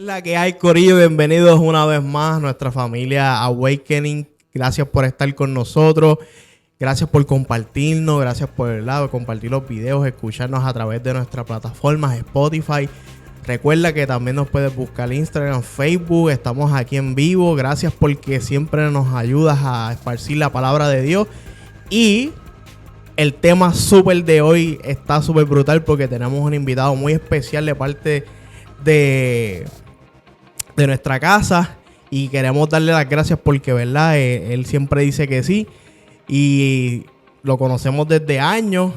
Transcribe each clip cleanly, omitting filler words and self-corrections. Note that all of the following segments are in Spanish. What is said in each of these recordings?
La que hay, corillo, bienvenidos una vez más a nuestra familia Awakening. Gracias por estar con nosotros, gracias por compartirnos, gracias por compartir los videos, escucharnos a través de nuestras plataformas Spotify. Recuerda que también nos puedes buscar en Instagram, Facebook, estamos aquí en vivo. Gracias porque siempre nos ayudas a esparcir la palabra de Dios. Y el tema súper de hoy está súper brutal porque tenemos un invitado muy especial de parte de nuestra casa y queremos darle las gracias porque, ¿verdad? Él siempre dice que sí y lo conocemos desde años.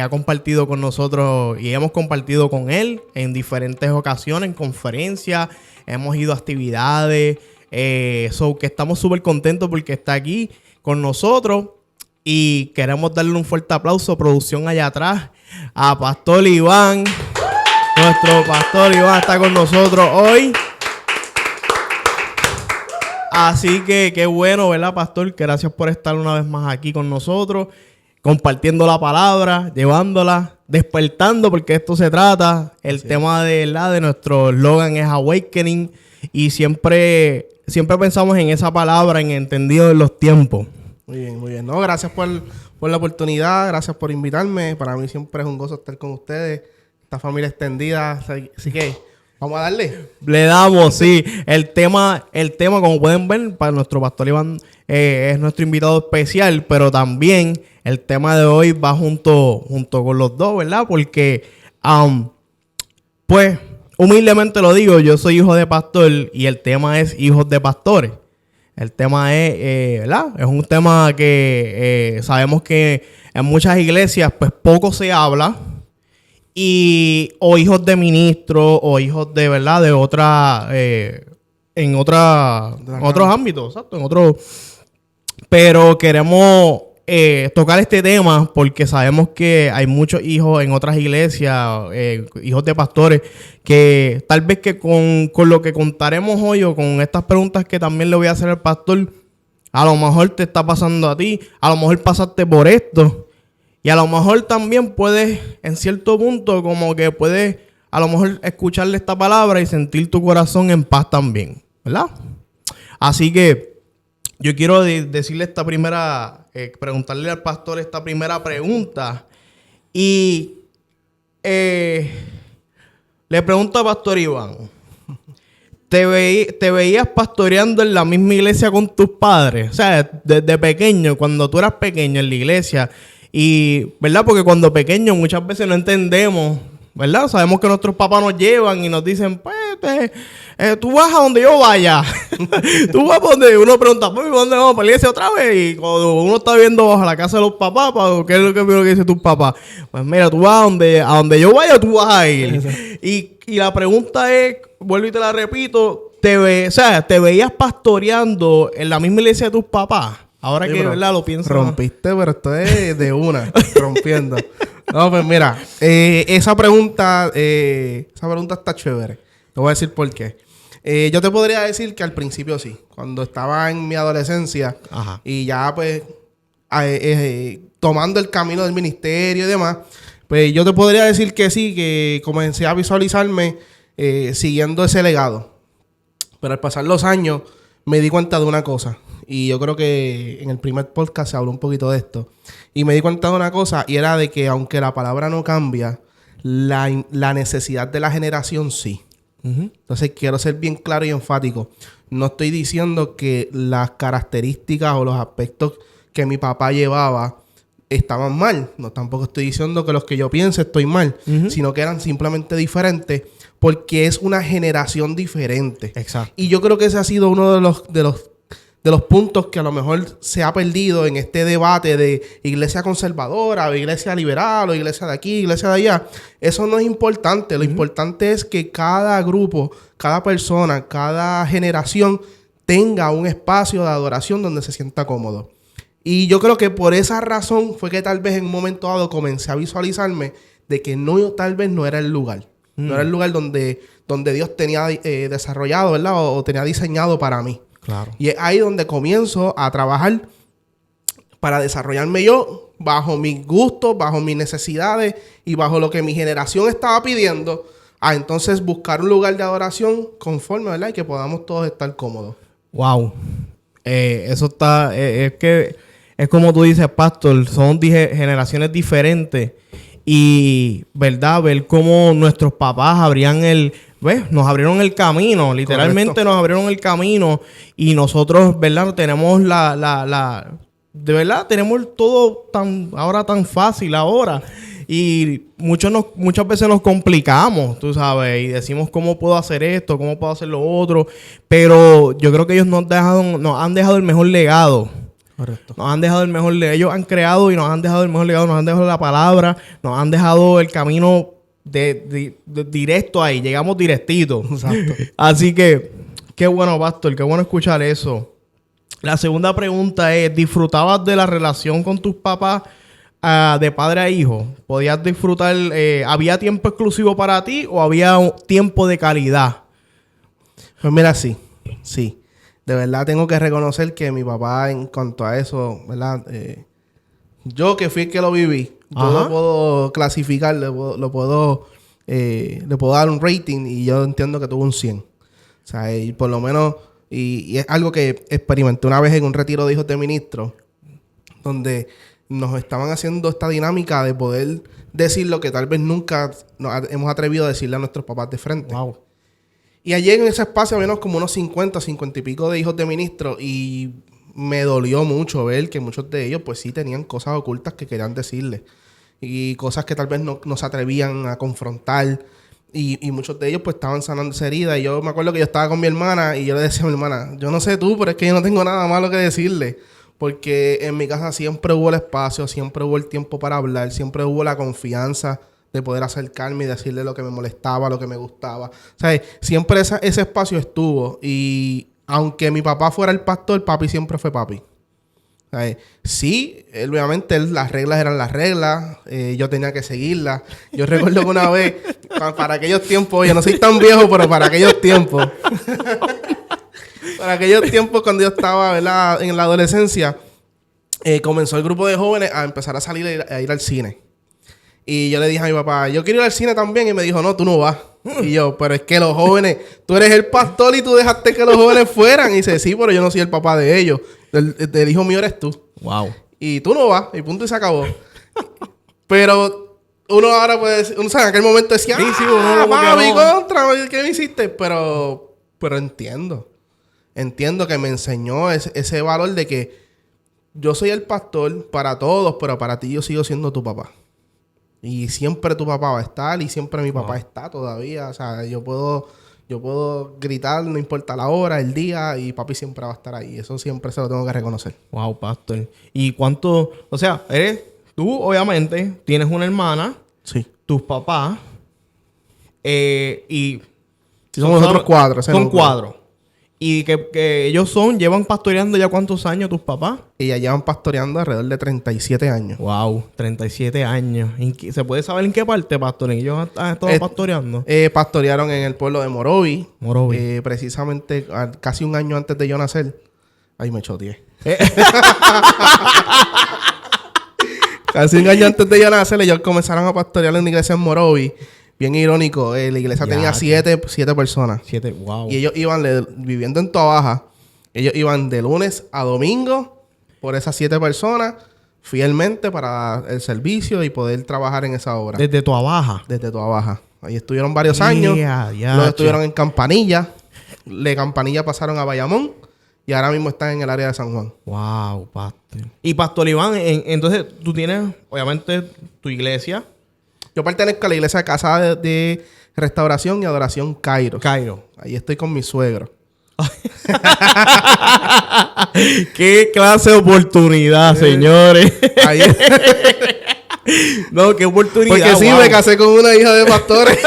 Ha compartido con nosotros y hemos compartido con él en diferentes ocasiones, en conferencias, hemos ido a actividades, que estamos súper contentos porque está aquí con nosotros y queremos darle un fuerte aplauso, producción allá atrás, a Pastor Iván. Nuestro Pastor Iván está con nosotros hoy. Así que qué bueno, ¿verdad, Pastor? Que gracias por estar una vez más aquí con nosotros, compartiendo la palabra, llevándola, despertando, porque esto se trata. El tema de nuestro eslogan es Awakening y siempre pensamos en esa palabra, en entendido de los tiempos. Muy bien, muy bien. No, gracias por la oportunidad, gracias por invitarme. Para mí siempre es un gozo estar con ustedes, esta familia extendida. Así que vamos a darle. Le damos, sí. El tema, como pueden ver, para nuestro Pastor Iván es nuestro invitado especial, pero también el tema de hoy va junto con los dos, ¿verdad? Porque, pues, humildemente lo digo, yo soy hijo de pastor y el tema es hijos de pastores. El tema es, ¿verdad? Es un tema que sabemos que en muchas iglesias, pues, poco se habla. O hijos de ministros, o hijos de, ¿verdad? De otra, en otros ámbitos, exacto, en otros. Pero queremos tocar este tema porque sabemos que hay muchos hijos en otras iglesias, hijos de pastores, que tal vez que con lo que contaremos hoy o con estas preguntas que también le voy a hacer al pastor, a lo mejor te está pasando a ti, a lo mejor pasaste por esto. Y a lo mejor también puedes, en cierto punto, como que puedes a lo mejor escucharle esta palabra y sentir tu corazón en paz también, ¿verdad? Así que yo quiero decirle preguntarle al pastor esta primera pregunta. Y le pregunto a Pastor Iván, ¿te veías pastoreando en la misma iglesia con tus padres? O sea, desde pequeño, cuando tú eras pequeño en la iglesia. Y, ¿verdad? Porque cuando pequeños muchas veces no entendemos, ¿verdad? Sabemos que nuestros papás nos llevan y nos dicen, pues, tú vas a donde yo vaya. Tú vas a donde uno pregunta, pues, ¿dónde vamos? ¿Para la iglesia otra vez? Y cuando uno está viendo bajo la casa de los papás, ¿qué es lo que dice tu papá? Pues mira, tú vas a donde yo vaya, tú vas a ir. Y la pregunta es, vuelvo y te la repito, ¿te veías pastoreando en la misma iglesia de tus papás? Ahora sí, que, ¿verdad? Lo pienso. Rompiste, pero esto es de una, rompiendo. No, pues mira, esa pregunta está chévere. Te voy a decir por qué. Yo te podría decir que al principio sí. Cuando estaba en mi adolescencia, ajá, y ya pues tomando el camino del ministerio y demás, pues yo te podría decir que sí, que comencé a visualizarme siguiendo ese legado. Pero al pasar los años me di cuenta de una cosa. Y yo creo que en el primer podcast se habló un poquito de esto. Y me di cuenta de una cosa, y era de que aunque la palabra no cambia, la necesidad de la generación sí. Uh-huh. Entonces quiero ser bien claro y enfático. No estoy diciendo que las características o los aspectos que mi papá llevaba estaban mal. No, tampoco estoy diciendo que los que yo piense estoy mal. Uh-huh. Sino que eran simplemente diferentes porque es una generación diferente. Exacto. Y yo creo que ese ha sido uno de los puntos que a lo mejor se ha perdido en este debate de iglesia conservadora o iglesia liberal o iglesia de aquí, iglesia de allá. Eso no es importante. Lo importante es que cada grupo, cada persona, cada generación tenga un espacio de adoración donde se sienta cómodo. Y yo creo que por esa razón fue que tal vez en un momento dado comencé a visualizarme de que tal vez no era el lugar. No era el lugar donde Dios tenía desarrollado, ¿verdad? O tenía diseñado para mí. Claro. Y es ahí donde comienzo a trabajar para desarrollarme yo bajo mis gustos, bajo mis necesidades y bajo lo que mi generación estaba pidiendo, a entonces buscar un lugar de adoración conforme, ¿verdad? Y que podamos todos estar cómodos. Wow. Eso está... es que es como tú dices, pastor, son generaciones diferentes. Y, ¿verdad? Ver cómo nuestros papás nos abrieron el camino. Literalmente Correcto. nos abrieron el camino. Y nosotros, ¿verdad? Tenemos de verdad, tenemos todo ahora tan fácil ahora. Y muchas veces nos complicamos, tú sabes, y decimos cómo puedo hacer esto, cómo puedo hacer lo otro. Pero yo creo que ellos nos han dejado el mejor legado. Correcto. Nos han dejado el mejor legado. Ellos han creado y nos han dejado el mejor legado. Nos han dejado la palabra. Nos han dejado el camino de directo ahí. Llegamos directito. Exacto. Así que, qué bueno, pastor. Qué bueno escuchar eso. La segunda pregunta es, ¿disfrutabas de la relación con tus papás de padre a hijo? ¿Podías disfrutar? ¿Había tiempo exclusivo para ti o había un tiempo de calidad? Pues mira, sí. De verdad tengo que reconocer que mi papá, en cuanto a eso, ¿verdad? Yo que fui el que lo viví, yo lo puedo clasificar, le puedo dar un rating y yo entiendo que tuvo un 100. O sea, y por lo menos, y es algo que experimenté una vez en un retiro de hijos de ministros, donde nos estaban haciendo esta dinámica de poder decir lo que tal vez nunca nos hemos atrevido a decirle a nuestros papás de frente. Wow. Y allí en ese espacio había como unos 50 y pico de hijos de ministros y me dolió mucho ver que muchos de ellos pues sí tenían cosas ocultas que querían decirle y cosas que tal vez no se atrevían a confrontar y muchos de ellos pues estaban sanando esa herida. Y yo me acuerdo que yo estaba con mi hermana y yo le decía a mi hermana, yo no sé tú, pero es que yo no tengo nada malo que decirle. Porque en mi casa siempre hubo el espacio, siempre hubo el tiempo para hablar, siempre hubo la confianza de poder acercarme y decirle lo que me molestaba, lo que me gustaba. O sea, siempre ese espacio estuvo. Y aunque mi papá fuera el pastor, papi siempre fue papi. O sea, sí, obviamente las reglas eran las reglas. Yo tenía que seguirlas. Yo recuerdo que una vez, para aquellos tiempos, yo no soy tan viejo, pero para aquellos tiempos... Para aquellos tiempos cuando yo estaba, ¿verdad?, en la adolescencia, comenzó el grupo de jóvenes a empezar a salir a ir al cine. Y yo le dije a mi papá, yo quiero ir al cine también. Y me dijo, no, tú no vas. Y yo, pero es que los jóvenes, tú eres el pastor y tú dejaste que los jóvenes fueran. Y dice, sí, pero yo no soy el papá de ellos. El hijo mío eres tú. Wow. Y tú no vas. Y punto y se acabó. Pero uno ahora puede decir, o sea, en aquel momento decía, sí, uno papi, contra, ¿qué me hiciste? Pero entiendo. Entiendo que me enseñó ese valor de que yo soy el pastor para todos, pero para ti yo sigo siendo tu papá. Y siempre tu papá va a estar y siempre mi papá está todavía. O sea, yo puedo gritar, no importa la hora, el día, y papi siempre va a estar ahí. Eso siempre se lo tengo que reconocer. Wow, pastor. ¿Y cuánto? O sea, tú obviamente tienes una hermana, Sí. tus papás, y... Somos nosotros 4. Son 4. Y que ellos llevan pastoreando ya ¿cuántos años tus papás? Y ya llevan pastoreando alrededor de 37 años. Wow, 37 años. ¿Se puede saber en qué parte, pastor? ¿Ellos han estado pastoreando? Pastorearon en el pueblo de Morovi. Morovi. Precisamente casi un año antes de yo nacer. Ahí me choteé. Casi un año antes de yo nacer, ellos comenzaron a pastorear en la iglesia en Morovi. Bien irónico. La iglesia tenía 7 personas. 7, wow. Y ellos iban, viviendo en Toa Baja, ellos iban de lunes a domingo por esas 7 personas fielmente para el servicio y poder trabajar en esa obra. Desde Toa Baja. Desde Toa Baja. Ahí estuvieron varios años. Luego estuvieron en Campanilla. De Campanilla pasaron a Bayamón. Y ahora mismo están en el área de San Juan. Wow, pastor. Y pastor Iván, entonces tú tienes, obviamente, tu iglesia. Yo pertenezco a la iglesia de Casa de Restauración y Adoración Cairo. Ahí estoy con mi suegro. Qué clase de oportunidad, señores. Ahí No, qué oportunidad. Porque sí, me casé con una hija de pastores.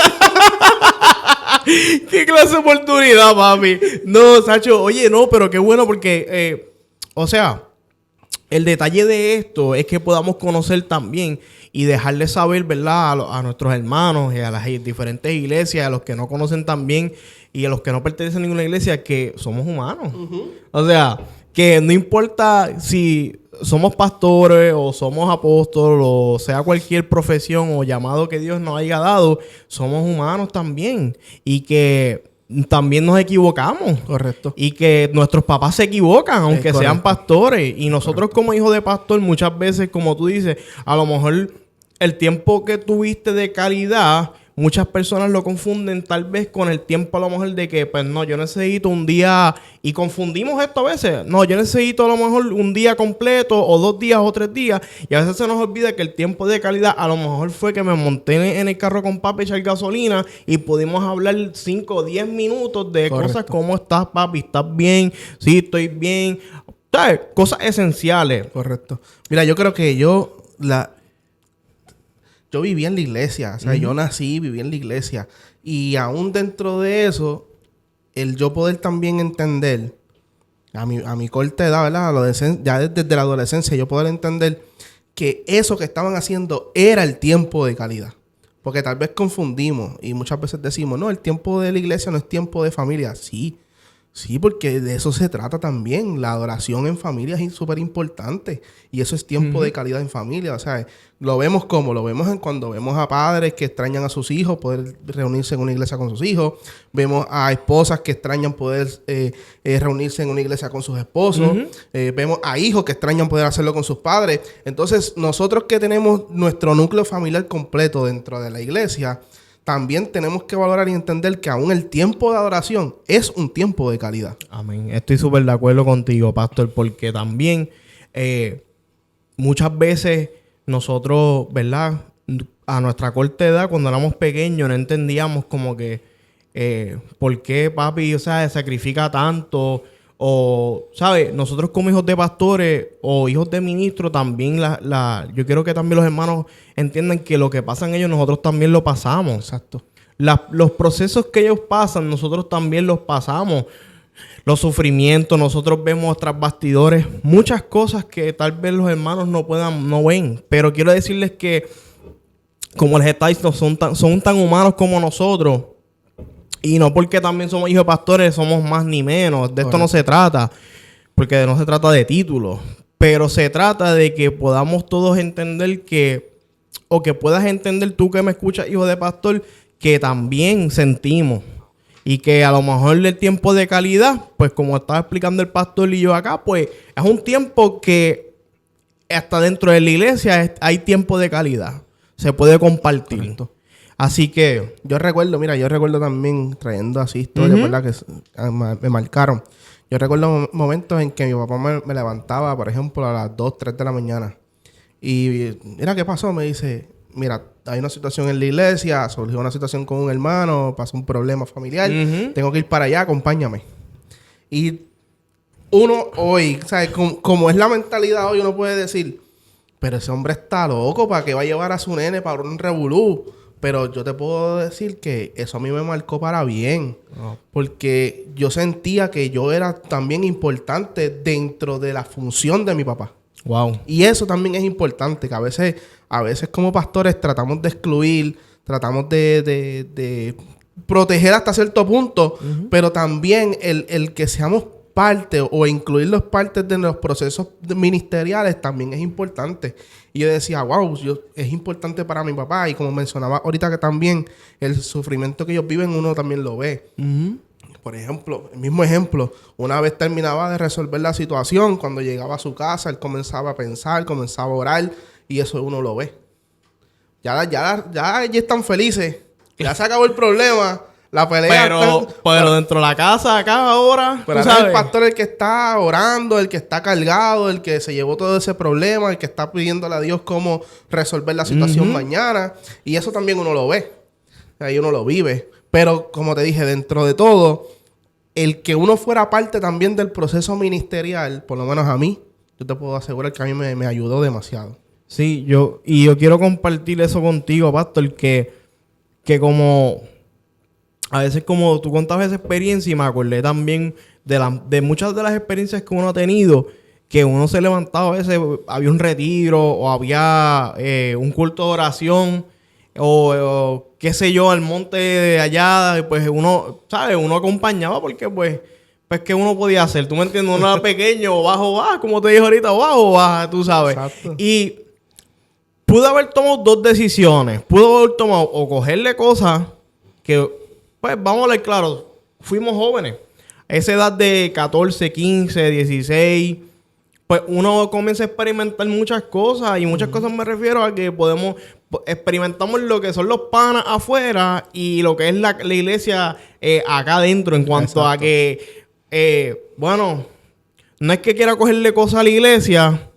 Qué clase de oportunidad, papi. No, Sacho, oye, no, pero qué bueno porque, o sea, el detalle de esto es que podamos conocer también y dejarles saber, ¿verdad? A nuestros hermanos y a las diferentes iglesias, a los que no conocen también y a los que no pertenecen a ninguna iglesia, que somos humanos. O sea, que no importa si somos pastores o somos apóstoles o sea cualquier profesión o llamado que Dios nos haya dado, somos humanos también y que también nos equivocamos. Correcto. Y que nuestros papás se equivocan, aunque sean pastores. Y nosotros como hijos de pastor, muchas veces, como tú dices, a lo mejor el tiempo que tuviste de calidad, muchas personas lo confunden tal vez con el tiempo a lo mejor de que, pues no, yo necesito un día, y confundimos esto a veces, no, yo necesito a lo mejor un día completo o 2 días o 3 días, y a veces se nos olvida que el tiempo de calidad a lo mejor fue que me monté en el carro con papi a echar gasolina y pudimos hablar 5 o 10 minutos de cosas como estás, papi, estás bien, sí, estoy bien, ¿sabes? Cosas esenciales. Correcto. Mira, yo creo que yo viví en la iglesia, o sea, yo nací, viví en la iglesia. Y aún dentro de eso, el yo poder también entender, a mi corta edad, ¿verdad? Ya desde la adolescencia, yo poder entender que eso que estaban haciendo era el tiempo de calidad. Porque tal vez confundimos y muchas veces decimos, no, el tiempo de la iglesia no es tiempo de familia. Sí, porque de eso se trata también. La adoración en familia es súper importante. Y eso es tiempo de calidad en familia. O sea, lo vemos cuando vemos a padres que extrañan a sus hijos, poder reunirse en una iglesia con sus hijos. Vemos a esposas que extrañan poder reunirse en una iglesia con sus esposos. Vemos a hijos que extrañan poder hacerlo con sus padres. Entonces, nosotros que tenemos nuestro núcleo familiar completo dentro de la iglesia, también tenemos que valorar y entender que aún el tiempo de adoración es un tiempo de calidad. Amén. Estoy súper de acuerdo contigo, pastor, porque también muchas veces nosotros, ¿verdad? A nuestra corta edad, cuando éramos pequeños, no entendíamos como que por qué papi, o sea, sacrifica tanto. O, ¿sabes? Nosotros como hijos de pastores o hijos de ministros también yo quiero que también los hermanos entiendan que lo que pasan ellos, nosotros también lo pasamos. Exacto. Los procesos que ellos pasan, nosotros también los pasamos. Los sufrimientos, nosotros vemos tras bastidores muchas cosas que tal vez los hermanos no ven. Pero quiero decirles que, como les está diciendo, son tan humanos como nosotros. Y no porque también somos hijos de pastores, somos más ni menos. De esto no se trata. Porque no se trata de títulos. Pero se trata de que podamos todos entender o que puedas entender tú que me escuchas, hijo de pastor, que también sentimos. Y que a lo mejor el tiempo de calidad, pues como estaba explicando el pastor y yo acá, pues es un tiempo que hasta dentro de la iglesia hay tiempo de calidad. Se puede compartir. Correcto. Así que yo recuerdo también trayendo así historias, ¿verdad? Que me marcaron. Yo recuerdo momentos en que mi papá me levantaba, por ejemplo, a las 2, 3 de la mañana. Y mira, ¿qué pasó? Me dice, mira, hay una situación en la iglesia, surgió una situación con un hermano, pasó un problema familiar, tengo que ir para allá, acompáñame. Y uno hoy, ¿sabes? Como es la mentalidad hoy, uno puede decir, pero ese hombre está loco, ¿para qué va a llevar a su nene para un revolú? Pero yo te puedo decir que eso a mí me marcó para bien. Oh. Porque yo sentía que yo era también importante dentro de la función de mi papá. Wow. Y eso también es importante, que a veces como pastores tratamos de excluir, tratamos de proteger hasta cierto punto, pero también el que seamos parte o incluirlos partes de los procesos ministeriales también es importante. Y yo decía, wow, es importante para mi papá. Y como mencionaba ahorita que también el sufrimiento que ellos viven uno también lo ve. Por ejemplo, el mismo ejemplo, una vez terminaba de resolver la situación, cuando llegaba a su casa, él comenzaba a pensar, comenzaba a orar y eso uno lo ve. Ya están felices, ya se acabó el problema. La pelea pero dentro de la casa acá ahora, pero ahora es el pastor el que está orando, el que está cargado, el que se llevó todo ese problema, el que está pidiéndole a Dios cómo resolver la situación mañana. Y eso también uno lo ve. Ahí uno lo vive. Pero como te dije, dentro de todo, el que uno fuera parte también del proceso ministerial, por lo menos a mí, yo te puedo asegurar que a mí me ayudó demasiado. Sí, yo quiero compartir eso contigo, pastor, que como... A veces como tú contabas esa experiencia y me acordé también de muchas de las experiencias que uno ha tenido, que uno se levantaba a veces, había un retiro o había un culto de oración o qué sé yo, al monte de allá, pues uno, ¿sabes? Uno acompañaba porque pues pues, ¿qué uno podía hacer? ¿Tú me entiendes? Uno era pequeño, o bajo, va, como te dije ahorita, bajo, baja, tú sabes. Exacto. Y pude haber tomado dos decisiones. Pude haber tomado o cogerle cosas que, pues, vamos a hablar claro, fuimos jóvenes. A esa edad de 14, 15, 16, pues uno comienza a experimentar muchas cosas. Y muchas cosas me refiero a que experimentamos lo que son los panas afuera y lo que es la iglesia acá adentro. En cuanto a que, bueno, no es que quiera cogerle cosas a la iglesia,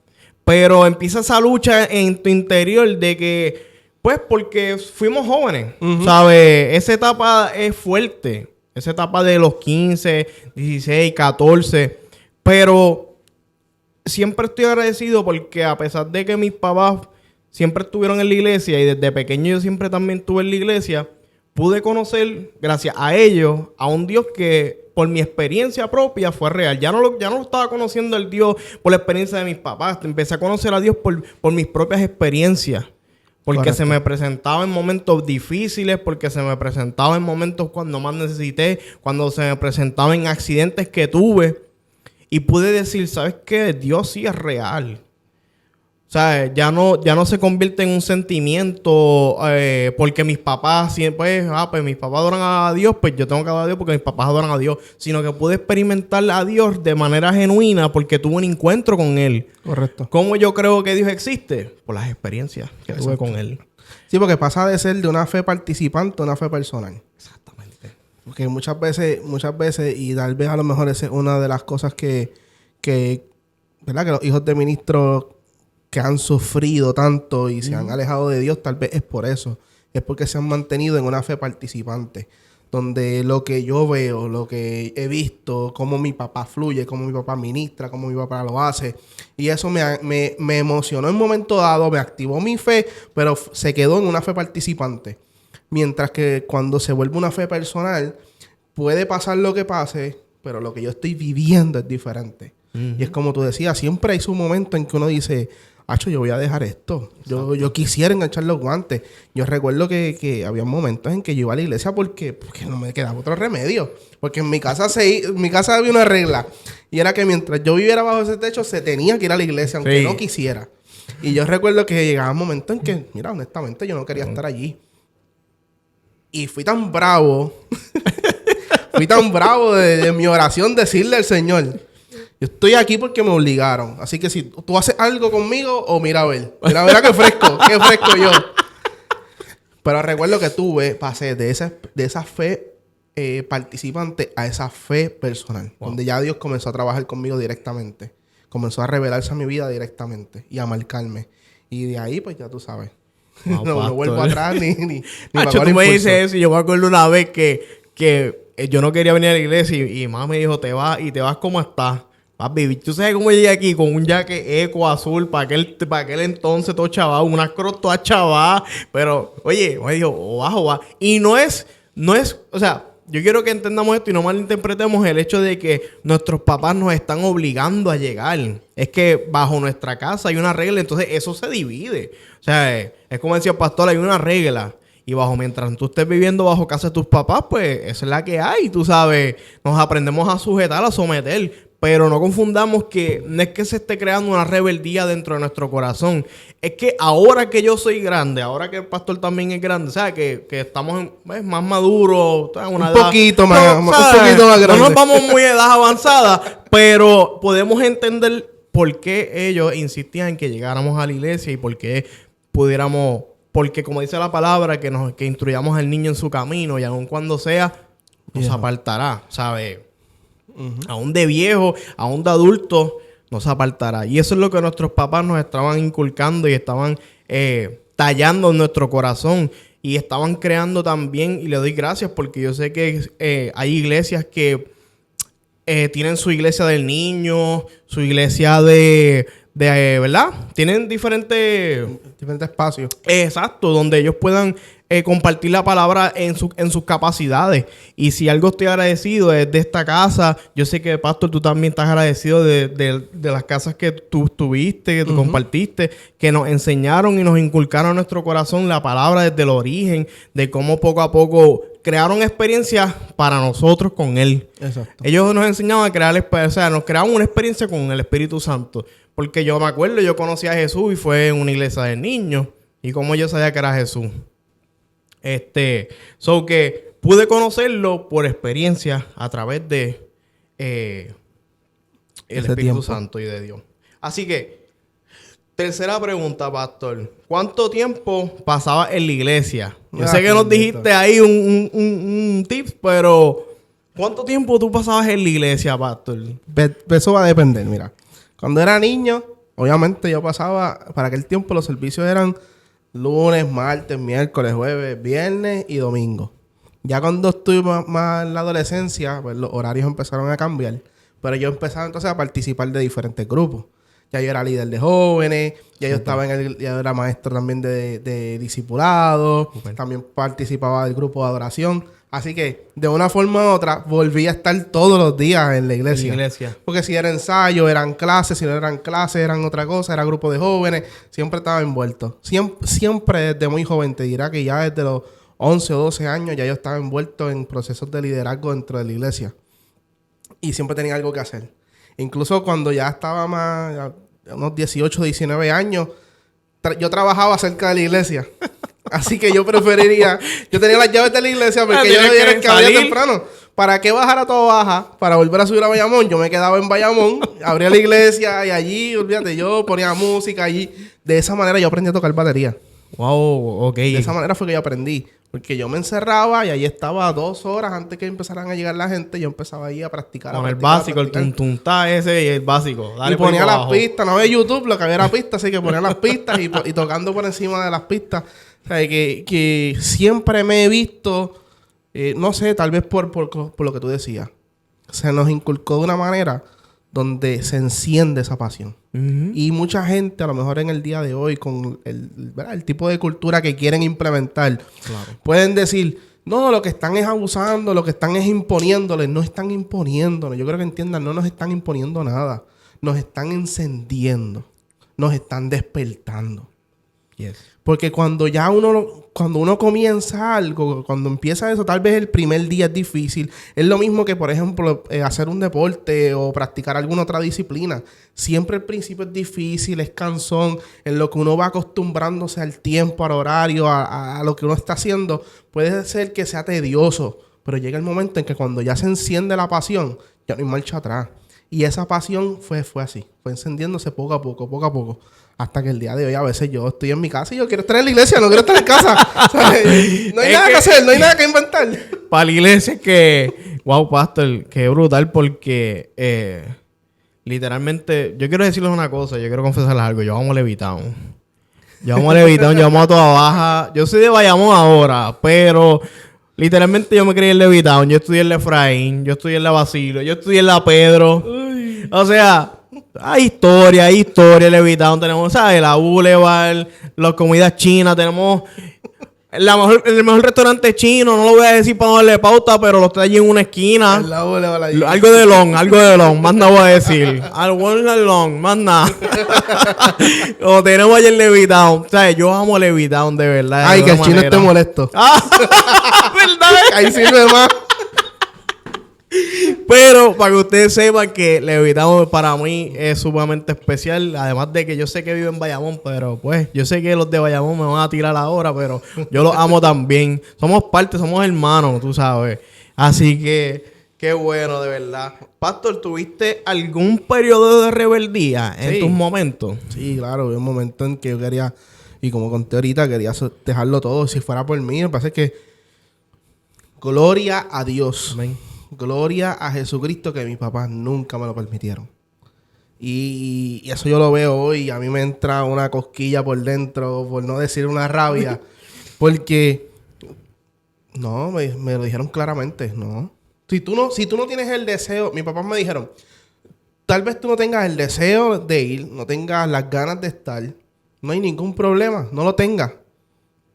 pero empieza esa lucha en tu interior de que, pues, porque fuimos jóvenes, ¿sabes? Esa etapa es fuerte. Esa etapa de los 15, 16, 14. Pero siempre estoy agradecido porque a pesar de que mis papás siempre estuvieron en la iglesia y desde pequeño yo siempre también estuve en la iglesia, pude conocer, gracias a ellos, a un Dios que por mi experiencia propia fue real. Ya no lo estaba conociendo el Dios por la experiencia de mis papás. Empecé a conocer a Dios por mis propias experiencias. Porque Correcto. se me presentaba en momentos difíciles, porque se me presentaba en momentos cuando más necesité, cuando se me presentaba en accidentes que tuve. Y pude decir, ¿sabes qué? Dios sí es real. O sea, ya no se convierte en un sentimiento porque mis papás siempre, pues mis papás adoran a Dios, pues yo tengo que adorar a Dios porque mis papás adoran a Dios. Sino que pude experimentar a Dios de manera genuina porque tuve un encuentro con Él. Correcto. ¿Cómo yo creo que Dios existe? Por las experiencias que tuve con Él. Sí, porque pasa de ser de una fe participante a una fe personal. Exactamente. Porque muchas veces, y tal vez a lo mejor esa es una de las cosas que ¿verdad? Que los hijos de ministros que han sufrido tanto y se han alejado de Dios, tal vez es por eso. Es porque se han mantenido en una fe participante. Donde lo que yo veo, lo que he visto, cómo mi papá fluye, cómo mi papá ministra, cómo mi papá lo hace. Y eso me emocionó en un momento dado, me activó mi fe, pero se quedó en una fe participante. Mientras que cuando se vuelve una fe personal, puede pasar lo que pase, pero lo que yo estoy viviendo es diferente. Y es como tú decías, siempre hay su momento en que uno dice, acho, yo voy a dejar esto. Yo quisiera enganchar los guantes. Yo recuerdo que había momentos en que yo iba a la iglesia porque no me quedaba otro remedio. Porque en mi casa había una regla. Y era que mientras yo viviera bajo ese techo, se tenía que ir a la iglesia, aunque no quisiera. Y yo recuerdo que llegaba un momento en que, mira, honestamente, yo no quería estar allí. Y fui tan bravo. de mi oración decirle al Señor, yo estoy aquí porque me obligaron. Así que si tú haces algo conmigo, o mira a ver. Mira a ver a qué fresco yo. Pero recuerdo que pasé de esa fe participante a esa fe personal. Wow. Donde ya Dios comenzó a trabajar conmigo directamente. Comenzó a revelarse a mi vida directamente. Y a marcarme. Y de ahí, pues ya tú sabes. No vuelvo atrás ni Macho, tú me dices eso y yo me acuerdo una vez que yo no quería venir a la iglesia y mamá me dijo, te vas como estás. Papi, tú sabes cómo llegué aquí con un jaque eco azul para aquel entonces todo chaval, unas cross todas chaval. Pero, oye, me dijo, o va. Y no es, o sea, yo quiero que entendamos esto y no malinterpretemos el hecho de que nuestros papás nos están obligando a llegar. Es que bajo nuestra casa hay una regla, entonces eso se divide. O sea, es como decía el pastor, hay una regla. Y mientras tú estés viviendo bajo casa de tus papás, pues esa es la que hay, tú sabes. Nos aprendemos a sujetar, a someter. Pero no confundamos que no es que se esté creando una rebeldía dentro de nuestro corazón. Es que ahora que yo soy grande, ahora que el pastor también es grande, ¿sabes? Que estamos más maduros. Un poquito más grande. No nos vamos muy a edad avanzada, pero podemos entender por qué ellos insistían en que llegáramos a la iglesia y por qué pudiéramos... Porque como dice la palabra, que instruyamos al niño en su camino y aun cuando sea, nos apartará, ¿sabes? Aún de viejo, aún de adulto, nos apartará. Y eso es lo que nuestros papás nos estaban inculcando y estaban tallando en nuestro corazón. Y estaban creando también, y le doy gracias porque yo sé que hay iglesias que tienen su iglesia del niño, su iglesia de ¿verdad? Tienen diferentes espacios. Exacto, donde ellos puedan compartir la palabra en sus capacidades. Y si algo estoy agradecido es de esta casa. Yo sé que, Pastor, tú también estás agradecido de las casas que tú tuviste, que tú compartiste, que nos enseñaron y nos inculcaron en nuestro corazón la palabra desde el origen, de cómo poco a poco crearon experiencias para nosotros con Él. Exacto. Ellos nos enseñaban a crear, o sea, nos creaban una experiencia con el Espíritu Santo. Porque yo me acuerdo, yo conocí a Jesús y fue en una iglesia de niños. Y como yo sabía que era Jesús. So que pude conocerlo por experiencia a través de el Espíritu Santo y de Dios. Así que, tercera pregunta, Pastor. ¿Cuánto tiempo pasabas en la iglesia? Yo sé que nos dijiste ahí un tips, pero ¿cuánto tiempo tú pasabas en la iglesia, Pastor? Eso va a depender, mira. Cuando era niño, obviamente yo pasaba, para aquel tiempo los servicios eran lunes, martes, miércoles, jueves, viernes y domingo. Ya cuando estuve más en la adolescencia, pues los horarios empezaron a cambiar. Pero yo empezaba entonces a participar de diferentes grupos. Ya yo era líder de jóvenes, ya yo estaba ya era maestro también de discipulado, también participaba del grupo de adoración. Así que, de una forma u otra, volví a estar todos los días en la iglesia. Porque si era ensayo, eran clases. Si no eran clases, eran otra cosa. Era grupo de jóvenes. Siempre estaba envuelto. Siempre desde muy joven. Te dirá que ya desde los 11 o 12 años ya yo estaba envuelto en procesos de liderazgo dentro de la iglesia. Y siempre tenía algo que hacer. Incluso cuando ya estaba más, unos 18, 19 años, yo trabajaba cerca de la iglesia. Así que yo preferiría... Yo tenía las llaves de la iglesia porque yo no era que abría temprano. ¿Para qué bajar a Toa Baja? Para volver a subir a Bayamón. Yo me quedaba en Bayamón, abría la iglesia y allí, olvídate, yo ponía música allí. De esa manera yo aprendí a tocar batería. Wow, ok. De esa manera fue que yo aprendí. Porque yo me encerraba y allí estaba 2 horas antes que empezaran a llegar la gente. Yo empezaba ahí a practicar. Con el básico, el tuntuntá ese y el básico. Dale, y ponía las pistas. No había YouTube, lo que había era pistas. Así que ponía las pistas y tocando por encima de las pistas. O sea, que siempre me he visto, no sé, tal vez por lo que tú decías. Se nos inculcó de una manera donde se enciende esa pasión. Y mucha gente, a lo mejor en el día de hoy, con el tipo de cultura que quieren implementar, pueden decir, no, lo que están es abusando, lo que están es imponiéndoles. No están imponiéndonos. Yo creo que entiendan, no nos están imponiendo nada. Nos están encendiendo. Nos están despertando. Yes. Porque cuando uno comienza algo, cuando empieza eso, tal vez el primer día es difícil. Es lo mismo que, por ejemplo, hacer un deporte o practicar alguna otra disciplina. Siempre el principio es difícil, es cansón. En lo que uno va acostumbrándose al tiempo, al horario, a lo que uno está haciendo, puede ser que sea tedioso. Pero llega el momento en que cuando ya se enciende la pasión, ya no hay marcha atrás. Y esa pasión fue así. Fue encendiéndose poco a poco. Hasta que el día de hoy a veces yo estoy en mi casa y yo quiero estar en la iglesia, no quiero estar en casa. O sea, no hay nada que hacer, no hay nada que inventar. Para la iglesia es que... Wow, Pastor, qué brutal porque... literalmente... Yo quiero decirles una cosa, yo quiero confesarles algo. Yo amo Levitown. Yo amo a Toa Baja. Yo soy de Bayamón ahora, pero... Literalmente yo me crié en Levitown. Yo estudié en la Efraín, yo estudié en la Basilio, yo estudié en la Pedro. O sea... Hay historia, Levitown. Tenemos, ¿sabes? La Boulevard, las comidas chinas. Tenemos el mejor restaurante chino. No lo voy a decir para no darle pauta, pero lo está allí en una esquina. Algo de long. Más nada voy a decir. Algo de long, más nada. Lo tenemos allí en Levitown. ¿Sabes? Yo amo Levitown, de verdad. Ay, que el chino esté molesto. ¿Verdad? Ahí sirve más. Pero para que ustedes sepan que Levitown para mí es sumamente especial. Además de que yo sé que vivo en Bayamón, pero pues yo sé que los de Bayamón me van a tirar ahora, pero yo los amo también. Somos somos hermanos, tú sabes. Así que qué bueno, de verdad. Pastor, ¿tuviste algún periodo de rebeldía en tus momentos? Sí, claro. Hubo un momento en que yo quería, y como conté ahorita, quería dejarlo todo. Si fuera por mí, me parece que gloria a Dios. Amén. Gloria a Jesucristo, que mis papás nunca me lo permitieron. Y eso yo lo veo hoy y a mí me entra una cosquilla por dentro, por no decir una rabia. Porque, no, me lo dijeron claramente, no. Si tú no tienes el deseo, mis papás me dijeron, tal vez tú no tengas el deseo de ir, no tengas las ganas de estar, no hay ningún problema, no lo tengas.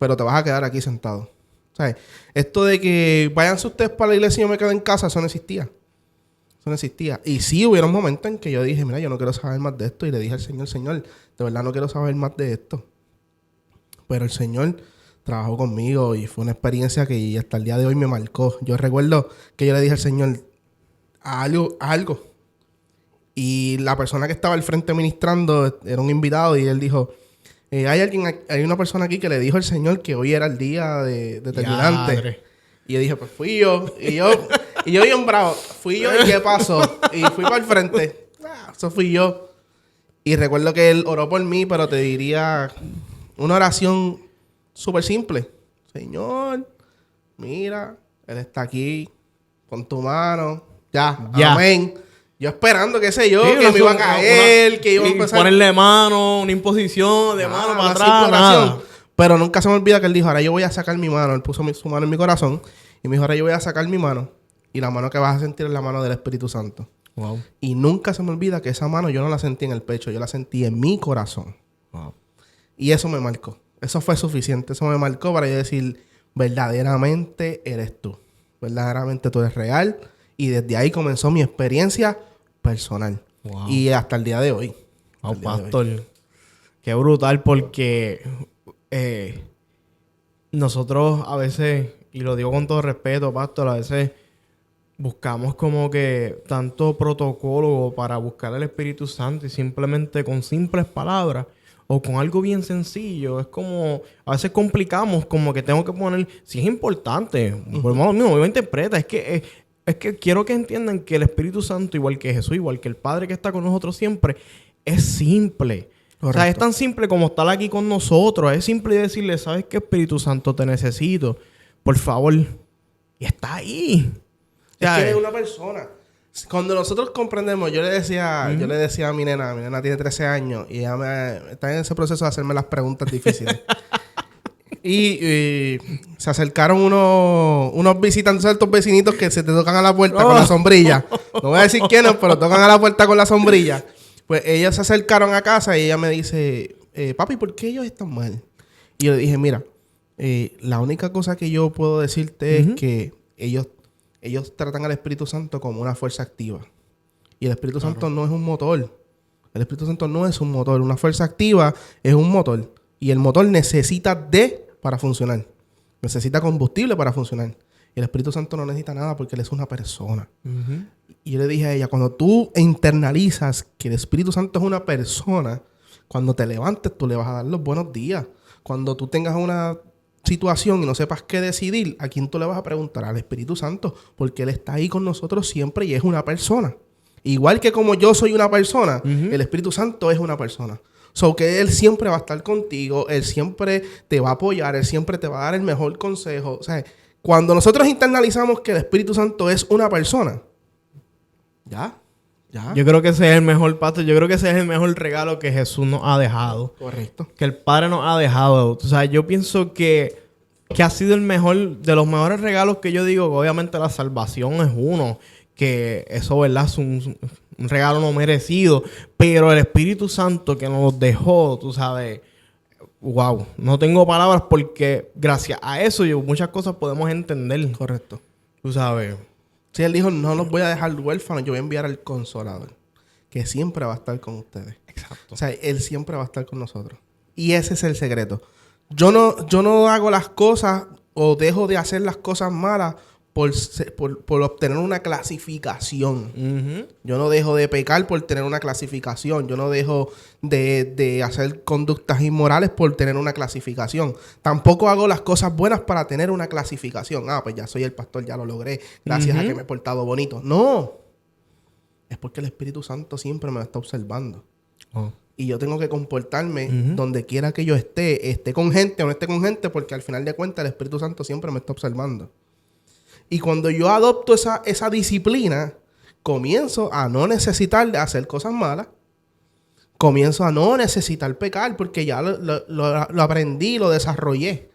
pero te vas a quedar aquí sentado. ¿Sabes? Esto de que váyanse ustedes para la iglesia y yo me quedo en casa, eso no existía. Eso no existía. Y sí, hubieron momentos en que yo dije, mira, yo no quiero saber más de esto. Y le dije al Señor, Señor, de verdad no quiero saber más de esto. Pero el Señor trabajó conmigo y fue una experiencia que hasta el día de hoy me marcó. Yo recuerdo que yo le dije al Señor, algo. Y la persona que estaba al frente ministrando era un invitado y él dijo, hay una persona aquí que le dijo al Señor que hoy era el día determinante. Yadre. Y yo dije, pues fui yo. Y yo bien bravo. Fui yo y ¿qué pasó? Y fui para el frente. Eso fui yo. Y recuerdo que él oró por mí, pero te diría una oración súper simple. Señor, mira, Él está aquí. Pon tu mano. Ya. Amén. Yo esperando, qué sé yo, sí, que me iba a caer, que iba a empezar... Ponerle mano, una imposición de mano para atrás, nada. Pero nunca se me olvida que él dijo, ahora yo voy a sacar mi mano. Él puso su mano en mi corazón y me dijo, ahora yo voy a sacar mi mano. Y la mano que vas a sentir es la mano del Espíritu Santo. Wow. Y nunca se me olvida que esa mano yo no la sentí en el pecho, yo la sentí en mi corazón. Wow. Y eso me marcó. Eso fue suficiente. Eso me marcó para yo decir, verdaderamente eres tú. Verdaderamente tú eres real. Y desde ahí comenzó mi experiencia personal. Wow. Y hasta el día de hoy. Wow, pastor. Qué brutal porque nosotros a veces, y lo digo con todo respeto, pastor, a veces buscamos como que tanto protocolo para buscar el Espíritu Santo y simplemente con simples palabras o con algo bien sencillo. Es como, a veces complicamos, como que tengo que poner, si es importante, por modo mismo, me interpreta, es que quiero que entiendan que el Espíritu Santo, igual que Jesús, igual que el Padre que está con nosotros siempre, es simple. Correcto. O sea, es tan simple como estar aquí con nosotros. Es simple decirle, ¿sabes qué, Espíritu Santo? Te necesito. Por favor. Y está ahí. Es que eres una persona. Cuando nosotros comprendemos, yo le decía a mi nena tiene 13 años y ella está en ese proceso de hacerme las preguntas difíciles. Y se acercaron unos visitantes, estos vecinitos que se te tocan a la puerta con la sombrilla. No voy a decir quiénes, pero tocan a la puerta con la sombrilla. Pues ellos se acercaron a casa y ella me dice, papi, ¿por qué ellos están mal? Y yo le dije, mira, la única cosa que yo puedo decirte es que ellos tratan al Espíritu Santo como una fuerza activa. Y el Espíritu Santo no es un motor. El Espíritu Santo no es un motor. Una fuerza activa es un motor. Y el motor necesita para funcionar. Necesita combustible para funcionar. Y el Espíritu Santo no necesita nada porque Él es una persona. Y yo le dije a ella, cuando tú internalizas que el Espíritu Santo es una persona, cuando te levantes tú le vas a dar los buenos días. Cuando tú tengas una situación y no sepas qué decidir, ¿a quién tú le vas a preguntar? Al Espíritu Santo, porque Él está ahí con nosotros siempre y es una persona. Igual que como yo soy una persona, el Espíritu Santo es una persona. So que Él siempre va a estar contigo, Él siempre te va a apoyar, Él siempre te va a dar el mejor consejo. O sea, cuando nosotros internalizamos que el Espíritu Santo es una persona, ya. Yo creo que ese es el mejor, pastor. Yo creo que ese es el mejor regalo que Jesús nos ha dejado. Correcto. Que el Padre nos ha dejado. O sea, yo pienso que ha sido el mejor, de los mejores regalos que yo digo, que obviamente la salvación es uno. Que eso, ¿verdad? Es un regalo no merecido. Pero el Espíritu Santo que nos dejó, tú sabes, wow. No tengo palabras porque gracias a eso muchas cosas podemos entender. Correcto. Tú sabes. Sí, Él dijo, no los voy a dejar huérfanos, yo voy a enviar al Consolador, que siempre va a estar con ustedes. Exacto. O sea, Él siempre va a estar con nosotros. Y ese es el secreto. Yo no hago las cosas o dejo de hacer las cosas malas por obtener una clasificación. Yo no dejo de pecar por tener una clasificación. Yo no dejo de hacer conductas inmorales por tener una clasificación. Tampoco hago las cosas buenas para tener una clasificación. Pues ya soy el pastor, ya lo logré. Gracias a que me he portado bonito. No. Es porque el Espíritu Santo siempre me está observando. Y yo tengo que comportarme donde quiera que yo esté con gente o no esté con gente, porque al final de cuentas el Espíritu Santo siempre me está observando. Y cuando yo adopto esa disciplina, comienzo a no necesitar de hacer cosas malas. Comienzo a no necesitar pecar porque ya lo aprendí, lo desarrollé.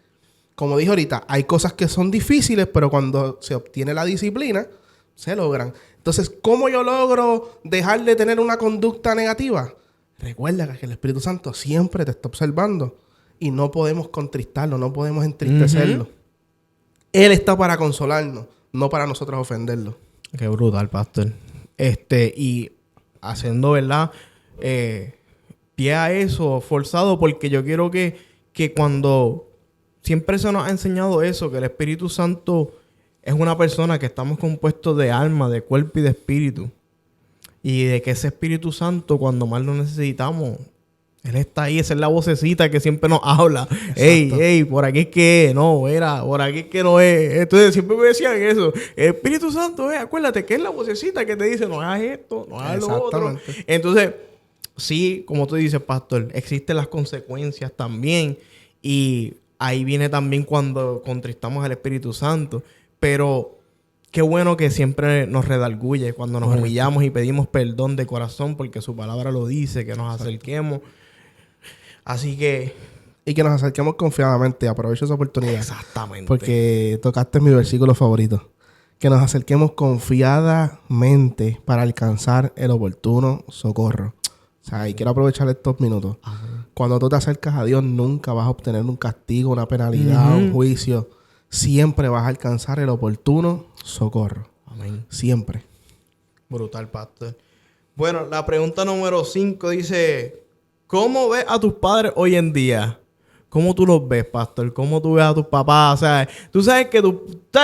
Como dije ahorita, hay cosas que son difíciles, pero cuando se obtiene la disciplina, se logran. Entonces, ¿cómo yo logro dejar de tener una conducta negativa? Recuerda que el Espíritu Santo siempre te está observando y no podemos contristarlo, no podemos entristecerlo. Él está para consolarnos, no para nosotros ofenderlo. Qué brutal, pastor. Y haciendo, ¿verdad? Pie a eso, forzado, porque yo quiero que cuando siempre se nos ha enseñado eso, que el Espíritu Santo es una persona que estamos compuestos de alma, de cuerpo y de espíritu. Y de que ese Espíritu Santo, cuando más lo necesitamos, Él está ahí. Esa es la vocecita que siempre nos habla. Ey, por aquí es que es. No, por aquí es que no es. Entonces siempre me decían eso. El Espíritu Santo, acuérdate que es la vocecita que te dice, no hagas esto, no hagas lo otro. Entonces, sí, como tú dices, pastor, existen las consecuencias también. Y ahí viene también cuando contristamos al Espíritu Santo. Pero qué bueno que siempre nos redarguye cuando nos humillamos y pedimos perdón de corazón, porque su palabra lo dice, que nos acerquemos. Así que... Y que nos acerquemos confiadamente. Aprovecho esa oportunidad. Exactamente. Porque tocaste mi versículo favorito. Que nos acerquemos confiadamente para alcanzar el oportuno socorro. O sea, y quiero aprovechar estos minutos. Ajá. Cuando tú te acercas a Dios, nunca vas a obtener un castigo, una penalidad, un juicio. Siempre vas a alcanzar el oportuno socorro. Amén. Siempre. Brutal, pastor. Bueno, la pregunta número 5 dice... ¿Cómo ves a tus padres hoy en día? ¿Cómo tú los ves, pastor? ¿Cómo tú ves a tus papás? O sea, tú sabes que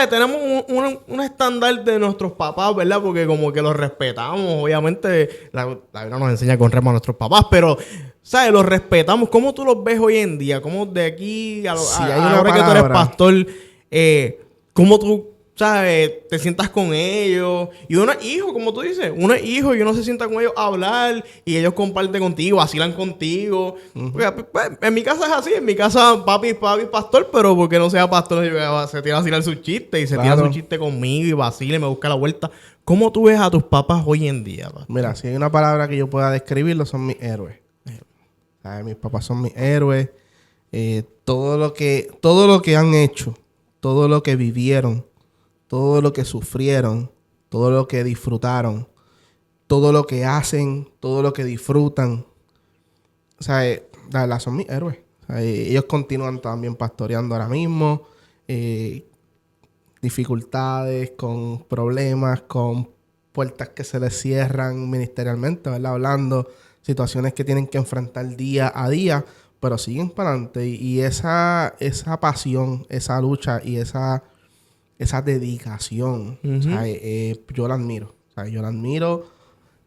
tenemos un estándar de nuestros papás, ¿verdad? Porque como que los respetamos. Obviamente, la Biblia nos enseña con respeto a nuestros papás, pero, ¿sabes? Los respetamos. ¿Cómo tú los ves hoy en día? ¿Cómo de aquí a la hora que tú eres pastor, cómo tú, ¿sabes? Te sientas con ellos. Y uno es hijo, como tú dices. Uno es hijo y uno se sienta con ellos a hablar. Y ellos comparten contigo, vacilan contigo. Porque, pues, en mi casa es así. En mi casa, papi pastor. Pero porque no sea pastor, se tira a vacilar su chiste. Y se tira su chiste conmigo y vacila y me busca la vuelta. ¿Cómo tú ves a tus papás hoy en día, pastor? Mira, si hay una palabra que yo pueda describirlo, son mis héroes. Mis papás son mis héroes. Todo lo que han hecho, todo lo que vivieron, todo lo que sufrieron, todo lo que disfrutaron, todo lo que hacen, todo lo que disfrutan. O sea, la verdad son mis héroes. O sea, ellos continúan también pastoreando ahora mismo. Dificultades, con problemas, con puertas que se les cierran ministerialmente, ¿verdad? Hablando, situaciones que tienen que enfrentar día a día, pero siguen para adelante. Y esa pasión, esa lucha y esa dedicación, o sea, yo la admiro. O sea, yo la admiro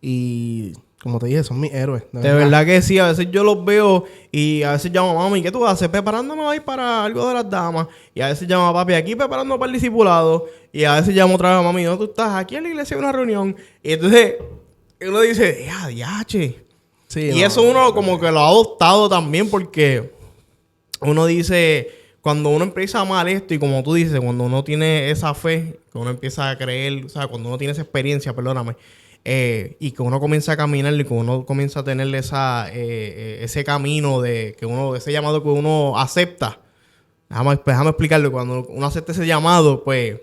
y, como te dije, son mis héroes. De verdad que sí. A veces yo los veo y a veces llamo a mami, ¿qué tú haces? Preparándome hoy para algo de las damas. Y a veces llamo a papi aquí preparándome para el discipulado. Y a veces llamo otra vez a mami, no, tú estás aquí en la iglesia en una reunión. Y entonces uno dice, diache. Sí, y eso uno como que lo ha adoptado también porque uno dice... Cuando uno empieza a amar esto y como tú dices, cuando uno tiene esa fe, que uno empieza a creer, o sea, cuando uno tiene esa experiencia, perdóname, y que uno comienza a caminar y que uno comienza a tener ese camino de que uno, ese llamado que uno acepta. Déjame explicarlo. Cuando uno acepta ese llamado, pues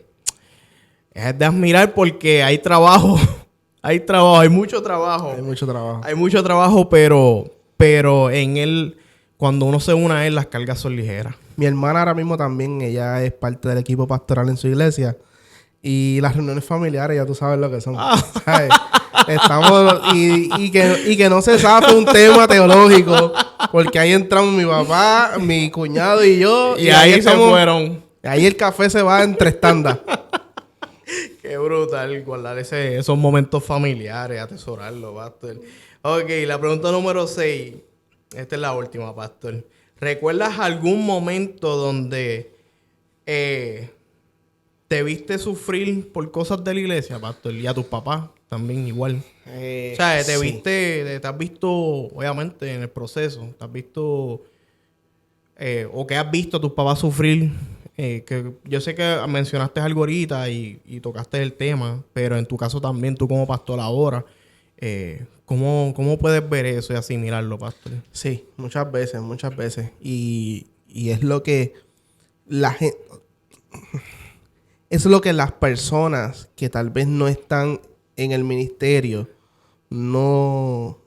es de admirar porque hay trabajo. Hay mucho trabajo. Hay mucho trabajo, pero en él, cuando uno se une a él, las cargas son ligeras. Mi hermana ahora mismo también, ella es parte del equipo pastoral en su iglesia. Y las reuniones familiares, ya tú sabes lo que son. ¿Sabes? Estamos... Y que no se zafe un tema teológico. Porque ahí entramos mi papá, mi cuñado y yo. Y ahí se fueron. Ahí el café se va en 3 tandas. Qué brutal guardar esos momentos familiares, atesorarlo, pastor. Ok, la pregunta número 6. Esta es la última, pastor. ¿Recuerdas algún momento donde te viste sufrir por cosas de la iglesia, pastor? Y a tus papás también igual. O sea, te has visto, obviamente, en el proceso. Te has visto, o que has visto a tus papás sufrir. Que yo sé que mencionaste algo ahorita y tocaste el tema, pero en tu caso también, tú como pastor ahora, ¿cómo puedes ver eso y asimilarlo, pastor? Sí, muchas veces. Y es lo que la gente... Es lo que las personas que tal vez no están en el ministerio no...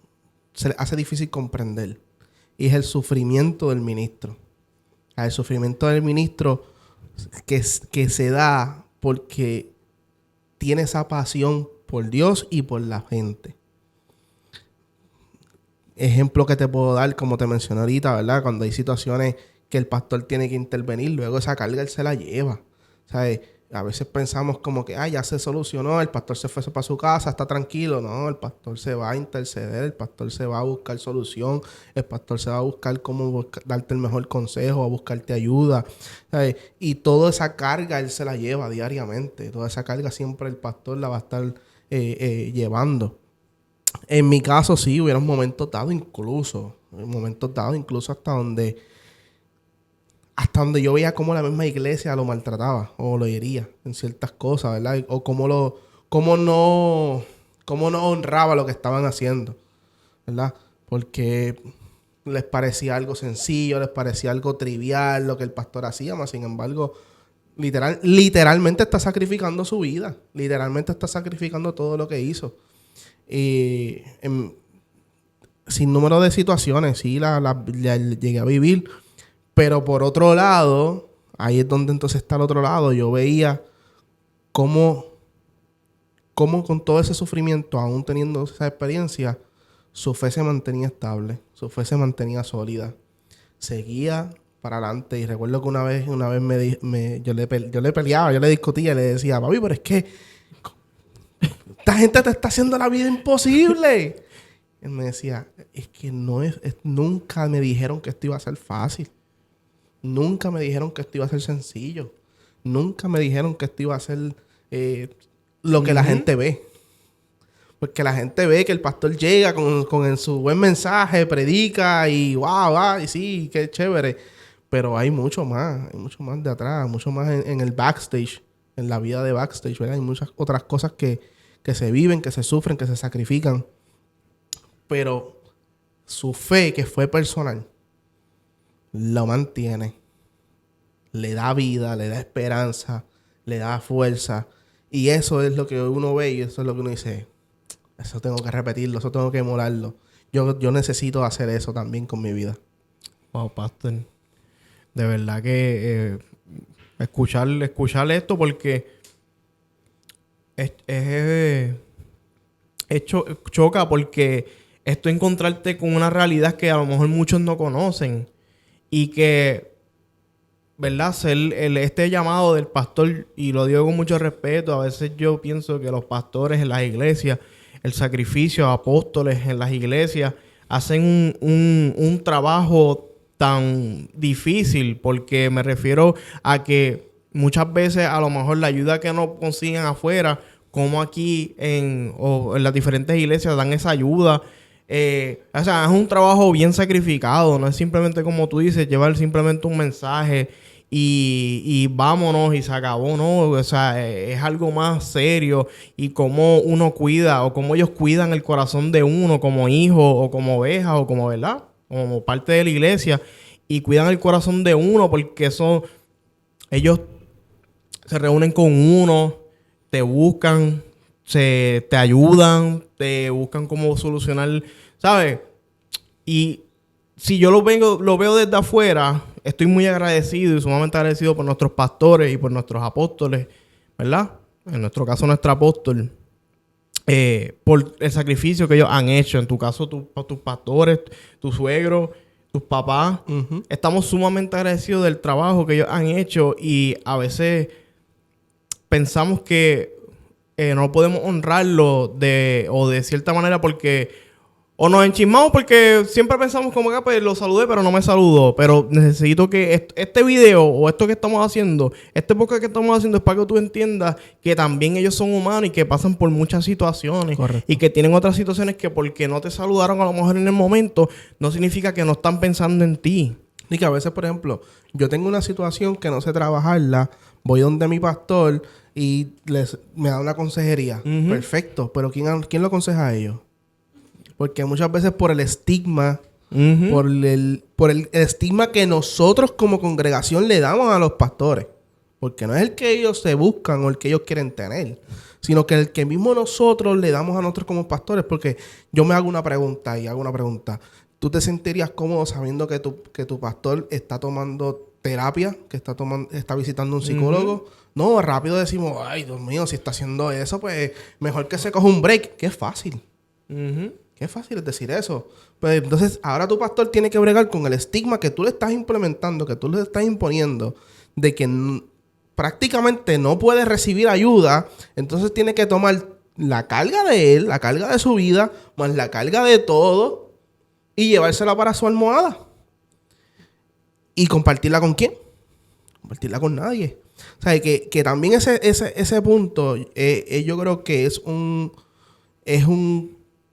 se les hace difícil comprender. Y es el sufrimiento del ministro. El sufrimiento del ministro que se da porque tiene esa pasión por Dios y por la gente. Ejemplo que te puedo dar, como te mencioné ahorita, ¿verdad? Cuando hay situaciones que el pastor tiene que intervenir, luego esa carga él se la lleva. ¿Sabes? A veces pensamos como que, ya se solucionó, el pastor se fue para su casa, está tranquilo. No, el pastor se va a interceder, el pastor se va a buscar solución, el pastor se va a buscar cómo darte el mejor consejo, a buscarte ayuda. ¿Sabes? Y toda esa carga él se la lleva diariamente. Toda esa carga siempre el pastor la va a estar llevando. En mi caso sí, hubieron momentos dados incluso hasta donde yo veía cómo la misma iglesia lo maltrataba o lo hería en ciertas cosas, ¿verdad? O cómo no honraba lo que estaban haciendo, ¿verdad? Porque les parecía algo sencillo, les parecía algo trivial lo que el pastor hacía, más sin embargo, literalmente está sacrificando su vida, literalmente está sacrificando todo lo que hizo. Sin número de situaciones, sí, la llegué a vivir. Pero por otro lado, ahí es donde entonces está el otro lado. Yo veía cómo con todo ese sufrimiento, aún teniendo esa experiencia, su fe se mantenía estable, su fe se mantenía sólida. Seguía para adelante. Y recuerdo que una vez yo le peleaba, yo le discutía y le decía, papi, pero es que esta gente te está haciendo la vida imposible. Él me decía, es que nunca me dijeron que esto iba a ser fácil. Nunca me dijeron que esto iba a ser sencillo. Nunca me dijeron que esto iba a ser lo que la gente ve. Porque la gente ve que el pastor llega con su buen mensaje, predica y wow, y sí, qué chévere. Pero hay mucho más de atrás, mucho más en el backstage, en la vida de backstage, ¿verdad? Hay muchas otras cosas que se viven, que se sufren, que se sacrifican. Pero su fe, que fue personal, lo mantiene, le da vida, le da esperanza, le da fuerza. Y eso es lo que uno ve y eso es lo que uno dice, eso tengo que repetirlo, eso tengo que emularlo. Yo necesito hacer eso también con mi vida. Wow, pastor. De verdad que escuchar esto porque choca porque esto encontrarte con una realidad que a lo mejor muchos no conocen. Y que, ¿verdad? Este llamado del pastor, y lo digo con mucho respeto, a veces yo pienso que los pastores en las iglesias, el sacrificio, apóstoles en las iglesias, hacen un trabajo tan difícil, porque me refiero a que muchas veces a lo mejor la ayuda que no consiguen afuera, como aquí en las diferentes iglesias dan esa ayuda. O sea, es un trabajo bien sacrificado. No es simplemente como tú dices, llevar simplemente un mensaje y vámonos y se acabó, ¿no? O sea, es algo más serio. Y cómo uno cuida o cómo ellos cuidan el corazón de uno como hijo o como oveja o como, ¿verdad? Como parte de la iglesia. Y cuidan el corazón de uno porque ellos se reúnen con uno, te buscan, te ayudan, te buscan cómo solucionar, ¿sabes? Y si yo lo veo desde afuera, estoy muy agradecido y sumamente agradecido por nuestros pastores y por nuestros apóstoles, ¿verdad? En nuestro caso, nuestro apóstol, por el sacrificio que ellos han hecho. En tu caso, tus pastores, tu suegro, tus papás. Uh-huh. Estamos sumamente agradecidos del trabajo que ellos han hecho y a veces pensamos que no podemos honrarlo de cierta manera porque o nos enchismamos porque siempre pensamos como que pues lo saludé pero no me saludó. Pero necesito que este video o esto que estamos haciendo, este podcast que estamos haciendo es para que tú entiendas que también ellos son humanos y que pasan por muchas situaciones. Correcto. Y que tienen otras situaciones que porque no te saludaron a lo mejor en el momento no significa que no están pensando en ti. Y que a veces, por ejemplo, yo tengo una situación que no sé trabajarla, voy donde mi pastor y me da una consejería. Uh-huh. Perfecto, pero ¿quién lo aconseja a ellos? Porque muchas veces por el estigma, uh-huh, por el estigma que nosotros como congregación le damos a los pastores, porque no es el que ellos se buscan o el que ellos quieren tener, sino que el que mismo nosotros le damos a nosotros como pastores, porque yo me hago una pregunta. ¿Tú te sentirías cómodo sabiendo que tu pastor está tomando terapia, que está visitando un psicólogo. No, rápido decimos, ay, Dios mío, si está haciendo eso, pues mejor que se coja un break. Qué fácil. Qué fácil es decir eso. Pues entonces, ahora tu pastor tiene que bregar con el estigma que tú le estás implementando, que tú le estás imponiendo, de que prácticamente no puede recibir ayuda. Entonces tiene que tomar la carga de él, la carga de su vida, más la carga de todo, y llevársela para su almohada. ¿Y compartirla con quién? Compartirla con nadie. O sea, que también ese punto, yo creo que es un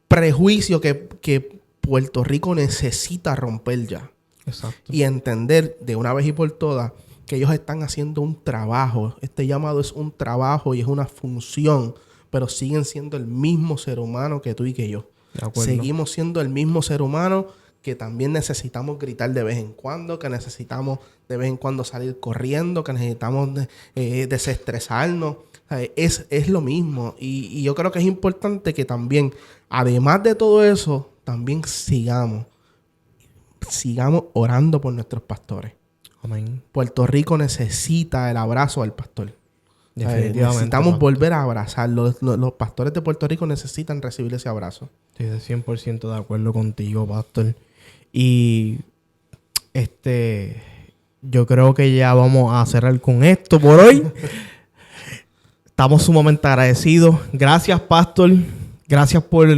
prejuicio que Puerto Rico necesita romper ya. Exacto. Y entender de una vez y por todas que ellos están haciendo un trabajo. Este llamado es un trabajo y es una función, pero siguen siendo el mismo ser humano que tú y que yo. Seguimos siendo el mismo ser humano que también necesitamos gritar de vez en cuando, que necesitamos de vez en cuando salir corriendo, que necesitamos desestresarnos. O sea, es lo mismo. Y yo creo que es importante que también, además de todo eso, también sigamos orando por nuestros pastores. Amén. Puerto Rico necesita el abrazo del pastor. Definitivamente. Necesitamos volver a abrazarlo. Los pastores de Puerto Rico necesitan recibir ese abrazo. Estoy 100% de acuerdo contigo, pastor. Y yo creo que ya vamos a cerrar con esto por hoy. Estamos sumamente agradecidos. Gracias, pastor. Gracias por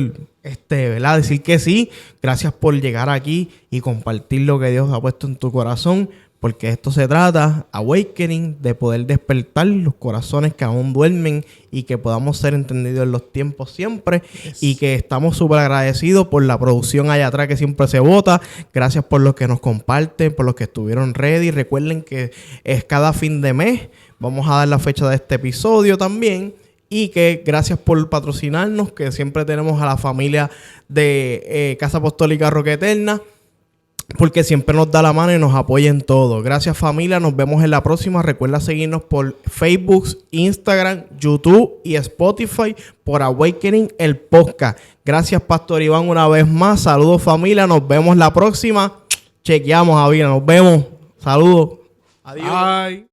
¿verdad? Decir que sí. Gracias por llegar aquí y compartir lo que Dios ha puesto en tu corazón. Porque esto se trata, Awakening, de poder despertar los corazones que aún duermen y que podamos ser entendidos en los tiempos siempre. Yes. Y que estamos súper agradecidos por la producción allá atrás que siempre se vota. Gracias por los que nos comparten, por los que estuvieron ready. Recuerden que es cada fin de mes. Vamos a dar la fecha de este episodio también. Y que gracias por patrocinarnos, que siempre tenemos a la familia de Casa Apostólica Roca Eterna, porque siempre nos da la mano y nos apoya en todo. Gracias, familia. Nos vemos en la próxima. Recuerda seguirnos por Facebook, Instagram, YouTube y Spotify por Awakening, el podcast. Gracias, Pastor Iván, una vez más. Saludos, familia. Nos vemos la próxima. Chequeamos, Javier. Nos vemos. Saludos. Adiós. Bye.